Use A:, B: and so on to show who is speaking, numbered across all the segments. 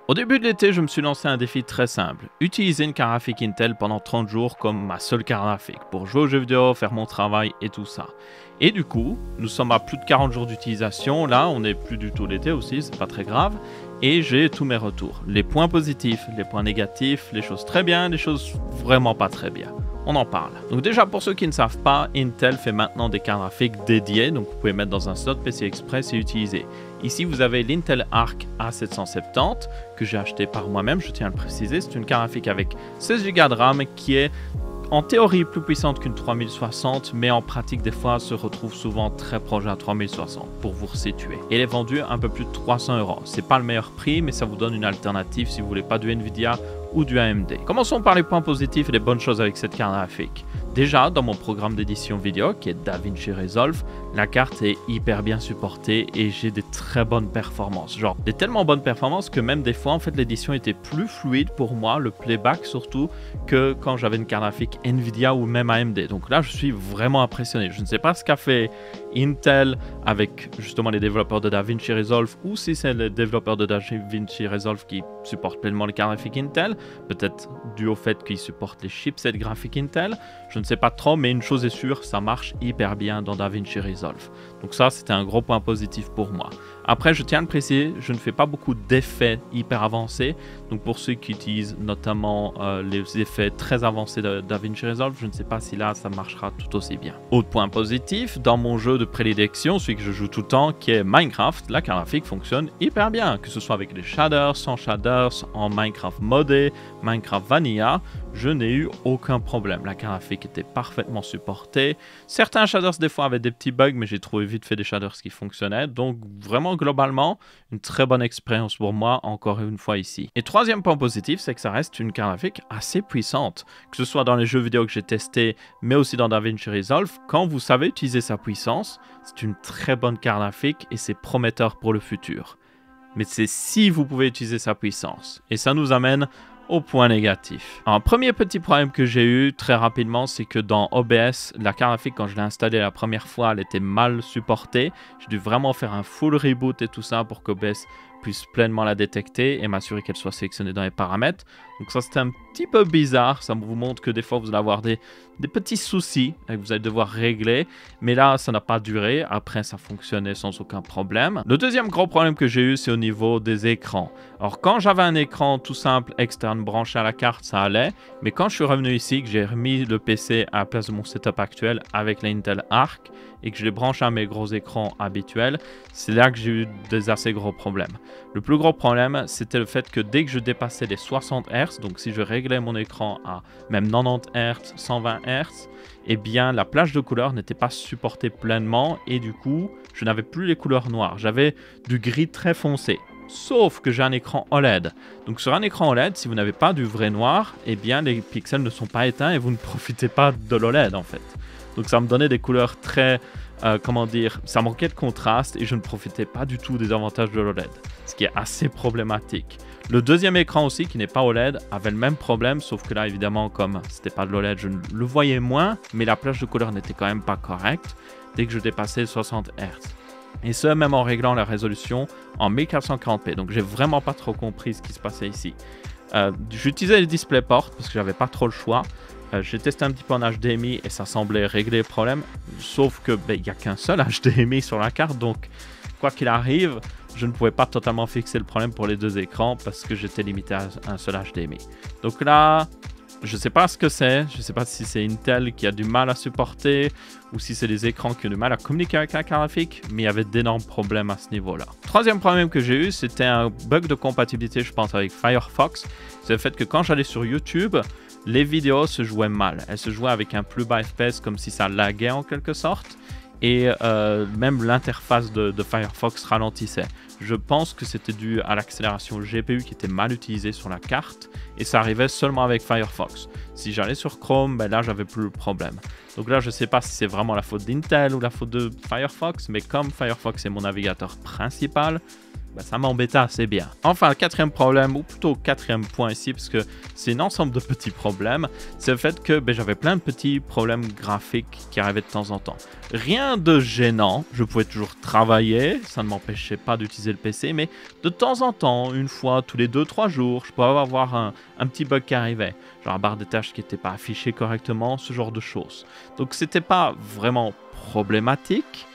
A: Au début de l'été, je me suis lancé un défi très simple. Utiliser une carte graphique Intel pendant 30 jours comme ma seule carte graphique pour jouer aux jeux vidéo, faire mon travail et tout ça. Et du coup, nous sommes à plus de 40 jours d'utilisation. Là, on n'est plus du tout l'été aussi, c'est pas très grave. Et j'ai tous mes retours. Les points positifs, les points négatifs, les choses très bien, les choses vraiment pas très bien. On en parle. Donc déjà, pour ceux qui ne savent pas, Intel fait maintenant des cartes graphiques dédiées. Donc vous pouvez mettre dans un slot PC Express et utiliser. Ici, vous avez l'Intel Arc A770 que j'ai acheté par moi-même, je tiens à le préciser. C'est une carte graphique avec 16 Go de RAM qui est en théorie plus puissante qu'une 3060, mais en pratique des fois se retrouve souvent très proche à 3060 pour vous resituer. Et elle est vendue un peu plus de 300 €. C'est pas le meilleur prix, mais ça vous donne une alternative si vous voulez pas du Nvidia ou du AMD. Commençons par les points positifs et les bonnes choses avec cette carte graphique. Déjà, dans mon programme d'édition vidéo qui est DaVinci Resolve, la carte est hyper bien supportée et j'ai des très bonnes performances. Genre, des tellement bonnes performances que même des fois, en fait, l'édition était plus fluide pour moi, le playback surtout, que quand j'avais une carte graphique Nvidia ou même AMD. Donc là, je suis vraiment impressionné. Je ne sais pas ce qu'a fait Intel avec justement les développeurs de DaVinci Resolve ou si c'est les développeurs de DaVinci Resolve qui supportent pleinement les cartes graphiques Intel, peut-être dû au fait qu'ils supportent les chipsets graphiques Intel, je ne sais pas trop, mais une chose est sûre, ça marche hyper bien dans DaVinci Resolve. Donc ça, c'était un gros point positif pour moi. Après, je tiens à le préciser, je ne fais pas beaucoup d'effets hyper avancés. Donc pour ceux qui utilisent notamment les effets très avancés de DaVinci Resolve, je ne sais pas si là, ça marchera tout aussi bien. Autre point positif, dans mon jeu de prédilection, celui que je joue tout le temps, qui est Minecraft, la carte graphique fonctionne hyper bien. Que ce soit avec les shaders, sans shaders, en Minecraft modé, Minecraft Vanilla, je n'ai eu aucun problème. La carte graphique était parfaitement supportée. Certains shaders des fois avaient des petits bugs, mais j'ai trouvé vite fait des shaders qui fonctionnaient. Donc vraiment globalement, une très bonne expérience pour moi, encore une fois ici. Et troisième point positif, c'est que ça reste une carte graphique assez puissante. Que ce soit dans les jeux vidéo que j'ai testés, mais aussi dans DaVinci Resolve, quand vous savez utiliser sa puissance, c'est une très bonne carte graphique et c'est prometteur pour le futur. Mais c'est si vous pouvez utiliser sa puissance. Et ça nous amène au point négatif. Un premier petit problème que j'ai eu très rapidement, c'est que dans OBS, la carte graphique, quand je l'ai installée la première fois, elle était mal supportée. J'ai dû vraiment faire un full reboot et tout ça pour qu'OBS puisse pleinement la détecter et m'assurer qu'elle soit sélectionnée dans les paramètres. Donc ça, c'était un petit peu bizarre. Ça vous montre que des fois, vous allez avoir des petits soucis que vous allez devoir régler. Mais là, ça n'a pas duré. Après, ça fonctionnait sans aucun problème. Le deuxième gros problème que j'ai eu, c'est au niveau des écrans. Alors, quand j'avais un écran tout simple, externe, branché à la carte, ça allait. Mais quand je suis revenu ici, que j'ai remis le PC à la place de mon setup actuel avec l'Intel Arc et que je l'ai branché à mes gros écrans habituels, c'est là que j'ai eu des assez gros problèmes. Le plus gros problème, c'était le fait que dès que je dépassais les 60 Hz, donc si je réglais mon écran à même 90 Hz, 120 Hz, eh bien la plage de couleurs n'était pas supportée pleinement et du coup, je n'avais plus les couleurs noires. J'avais du gris très foncé. Sauf que j'ai un écran OLED. Donc sur un écran OLED, si vous n'avez pas du vrai noir, eh bien les pixels ne sont pas éteints et vous ne profitez pas de l'OLED en fait. Donc ça me donnait des couleurs très, comment dire, ça manquait de contraste et je ne profitais pas du tout des avantages de l'OLED. Ce qui est assez problématique. Le deuxième écran aussi, qui n'est pas OLED, avait le même problème, sauf que là évidemment, comme c'était pas de l'OLED, je le voyais moins, mais la plage de couleurs n'était quand même pas correcte dès que je dépassais 60 Hz. Et ce, même en réglant la résolution en 1440p. Donc, j'ai vraiment pas trop compris ce qui se passait ici. J'utilisais les DisplayPort parce que j'avais pas trop le choix. J'ai testé un petit peu en HDMI et ça semblait régler le problème. Sauf que il n'y a qu'un seul HDMI sur la carte. Donc, quoi qu'il arrive, je ne pouvais pas totalement fixer le problème pour les deux écrans parce que j'étais limité à un seul HDMI. Donc là, je ne sais pas ce que c'est. Je ne sais pas si c'est Intel qui a du mal à supporter ou si c'est les écrans qui ont du mal à communiquer avec la carte graphique, mais il y avait d'énormes problèmes à ce niveau-là. Troisième problème que j'ai eu, c'était un bug de compatibilité, je pense, avec Firefox. C'est le fait que quand j'allais sur YouTube, les vidéos se jouaient mal. Elles se jouaient avec un plus bas FPS comme si ça laguait en quelque sorte. Et même l'interface de Firefox ralentissait. Je pense que c'était dû à l'accélération GPU qui était mal utilisée sur la carte et ça arrivait seulement avec Firefox. Si j'allais sur Chrome, là j'avais plus le problème. Donc là je ne sais pas si c'est vraiment la faute d'Intel ou la faute de Firefox, mais comme Firefox est mon navigateur principal, bah, ça m'embêtait assez bien. Enfin, le quatrième problème, ou plutôt quatrième point ici, parce que c'est un ensemble de petits problèmes, c'est le fait que j'avais plein de petits problèmes graphiques qui arrivaient de temps en temps. Rien de gênant, je pouvais toujours travailler, ça ne m'empêchait pas d'utiliser le PC, mais de temps en temps, une fois tous les 2-3 jours, je pouvais avoir un petit bug qui arrivait, genre la barre des tâches qui n'était pas affichée correctement, ce genre de choses. Donc c'était pas vraiment problématique,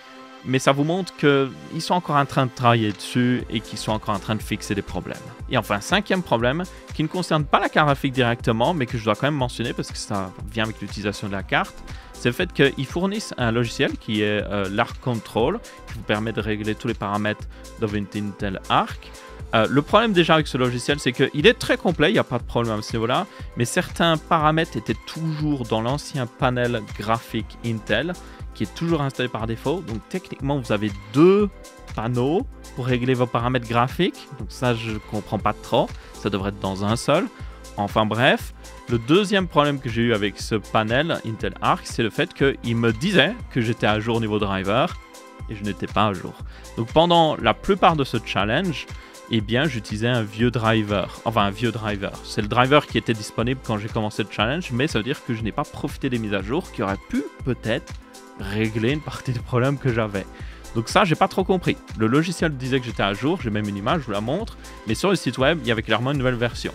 A: mais ça vous montre qu'ils sont encore en train de travailler dessus et qu'ils sont encore en train de fixer des problèmes. Et enfin, cinquième problème, qui ne concerne pas la carte graphique directement, mais que je dois quand même mentionner parce que ça vient avec l'utilisation de la carte, c'est le fait qu'ils fournissent un logiciel qui est l'Arc Control, qui vous permet de régler tous les paramètres d'une Intel Arc. Le problème déjà avec ce logiciel, c'est qu'il est très complet, il n'y a pas de problème à ce niveau-là, mais certains paramètres étaient toujours dans l'ancien panel graphique Intel, qui est toujours installé par défaut. Donc techniquement, vous avez 2 panneaux pour régler vos paramètres graphiques. Donc ça, je ne comprends pas trop. Ça devrait être dans un seul. Enfin bref, le deuxième problème que j'ai eu avec ce panel Intel Arc, c'est le fait qu'il me disait que j'étais à jour niveau driver et je n'étais pas à jour. Donc pendant la plupart de ce challenge, eh bien, j'utilisais un vieux driver. Enfin, un vieux driver. C'est le driver qui était disponible quand j'ai commencé le challenge, mais ça veut dire que je n'ai pas profité des mises à jour qui auraient pu peut-être régler une partie des problèmes que j'avais. Donc ça, j'ai pas trop compris. Le logiciel disait que j'étais à jour, j'ai même une image, je vous la montre, mais sur le site web, il y avait clairement une nouvelle version.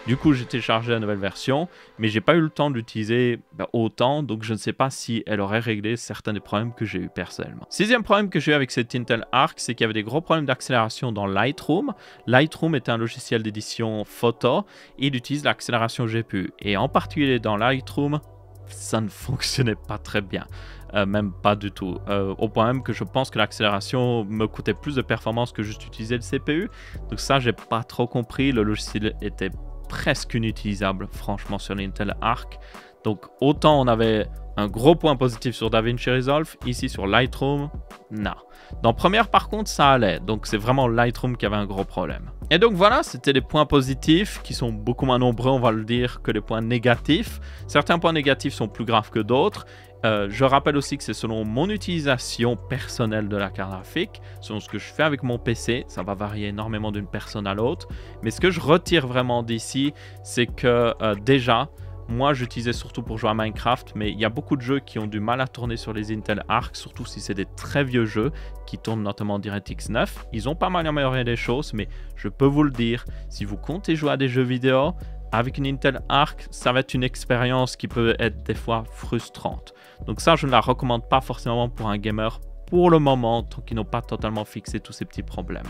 A: Du coup, j'ai téléchargé la nouvelle version, mais j'ai pas eu le temps de l'utiliser autant, donc je ne sais pas si elle aurait réglé certains des problèmes que j'ai eu personnellement. Sixième problème que j'ai eu avec cette Intel Arc, c'est qu'il y avait des gros problèmes d'accélération dans Lightroom. Lightroom est un logiciel d'édition photo, et il utilise l'accélération GPU. Et en particulier dans Lightroom, ça ne fonctionnait pas très bien. Même pas du tout. Au point même que je pense que l'accélération me coûtait plus de performance que juste utiliser le CPU. Donc ça, j'ai pas trop compris. Le logiciel était presque inutilisable, franchement, sur l'Intel Arc. Donc autant on avait un gros point positif sur DaVinci Resolve, ici sur Lightroom, non. Dans Premiere, par contre, ça allait. Donc c'est vraiment Lightroom qui avait un gros problème. Et donc voilà, c'était les points positifs qui sont beaucoup moins nombreux, on va le dire, que les points négatifs. Certains points négatifs sont plus graves que d'autres. Je rappelle aussi que c'est selon mon utilisation personnelle de la carte graphique, selon ce que je fais avec mon PC, ça va varier énormément d'une personne à l'autre. Mais ce que je retire vraiment d'ici, c'est que déjà, moi j'utilisais surtout pour jouer à Minecraft, mais il y a beaucoup de jeux qui ont du mal à tourner sur les Intel Arc, surtout si c'est des très vieux jeux qui tournent notamment DirectX 9. Ils ont pas mal amélioré les choses, mais je peux vous le dire, si vous comptez jouer à des jeux vidéo, avec une Intel Arc, ça va être une expérience qui peut être des fois frustrante. Donc ça, je ne la recommande pas forcément pour un gamer pour le moment, tant qu'ils n'ont pas totalement fixé tous ces petits problèmes.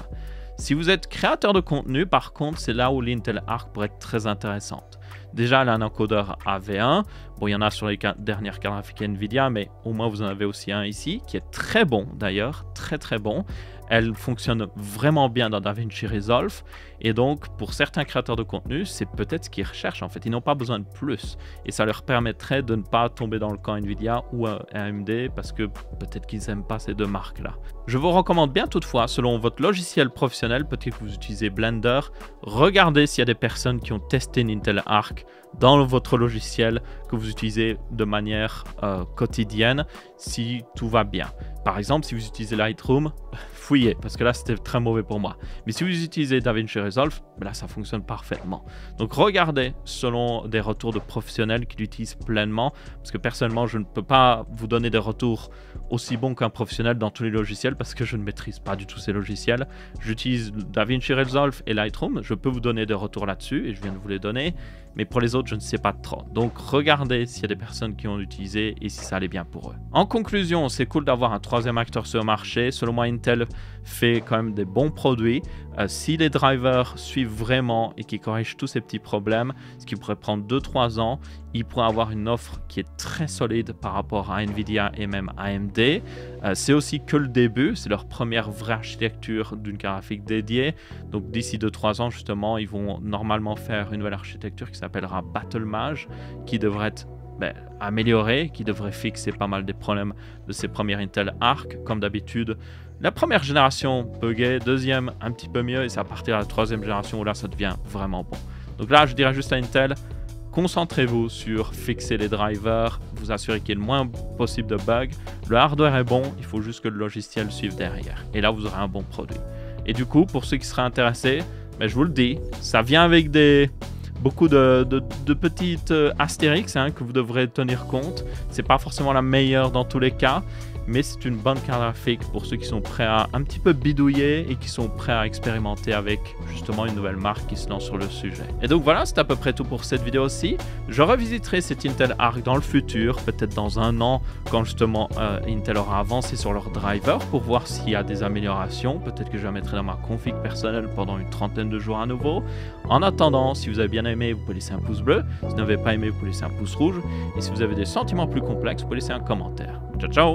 A: Si vous êtes créateur de contenu, par contre, c'est là où l'Intel Arc pourrait être très intéressante. Déjà, elle a un encodeur AV1. Bon, il y en a sur les dernières cartes graphiques Nvidia, mais au moins vous en avez aussi un ici, qui est très bon d'ailleurs, très très bon. Elle fonctionne vraiment bien dans DaVinci Resolve. Et donc, pour certains créateurs de contenu, c'est peut-être ce qu'ils recherchent en fait. Ils n'ont pas besoin de plus. Et ça leur permettrait de ne pas tomber dans le camp Nvidia ou AMD parce que peut-être qu'ils n'aiment pas ces deux marques-là. Je vous recommande bien toutefois, selon votre logiciel professionnel, peut-être que vous utilisez Blender, regardez s'il y a des personnes qui ont testé une Intel Arc dans votre logiciel que vous utilisez de manière quotidienne, si tout va bien. Par exemple, si vous utilisez Lightroom, fouillez, parce que là, c'était très mauvais pour moi. Mais si vous utilisez DaVinci Resolve, là, ça fonctionne parfaitement. Donc, regardez selon des retours de professionnels qui l'utilisent pleinement, parce que personnellement, je ne peux pas vous donner des retours aussi bons qu'un professionnel dans tous les logiciels, parce que je ne maîtrise pas du tout ces logiciels. J'utilise DaVinci Resolve et Lightroom, je peux vous donner des retours là-dessus, et je viens de vous les donner. Mais pour les autres, je ne sais pas trop. Donc, regardez s'il y a des personnes qui ont utilisé et si ça allait bien pour eux. En conclusion, c'est cool d'avoir un troisième acteur sur le marché. Selon moi, Intel fait quand même des bons produits. Si les drivers suivent vraiment et qu'ils corrigent tous ces petits problèmes, ce qui pourrait prendre 2-3 ans, ils pourraient avoir une offre qui est très solide par rapport à Nvidia et même AMD. C'est aussi que le début, c'est leur première vraie architecture d'une carte graphique dédiée. Donc d'ici 2-3 ans, justement, ils vont normalement faire une nouvelle architecture qui s'appellera Battlemage, qui devrait être améliorée, qui devrait fixer pas mal des problèmes de ces premières Intel Arc. Comme d'habitude, la première génération buggait, deuxième un petit peu mieux, et c'est à partir de la troisième génération où là ça devient vraiment bon. Donc là, je dirais juste à Intel, concentrez-vous sur fixer les drivers, vous assurer qu'il y ait le moins possible de bugs. Le hardware est bon, il faut juste que le logiciel suive derrière. Et là, vous aurez un bon produit. Et du coup, pour ceux qui seraient intéressés, ben, je vous le dis, ça vient avec beaucoup de petites astérix que vous devrez tenir compte. C'est pas forcément la meilleure dans tous les cas, mais c'est une bonne carte graphique pour ceux qui sont prêts à un petit peu bidouiller et qui sont prêts à expérimenter avec justement une nouvelle marque qui se lance sur le sujet. Et donc voilà, c'est à peu près tout pour cette vidéo aussi. Je revisiterai cet Intel Arc dans le futur, peut-être dans un an, quand justement Intel aura avancé sur leur driver pour voir s'il y a des améliorations. Peut-être que je la mettrai dans ma config personnelle pendant une trentaine de jours à nouveau. En attendant, si vous avez bien aimé, vous pouvez laisser un pouce bleu. Si vous n'avez pas aimé, vous pouvez laisser un pouce rouge. Et si vous avez des sentiments plus complexes, vous pouvez laisser un commentaire. Ciao, ciao!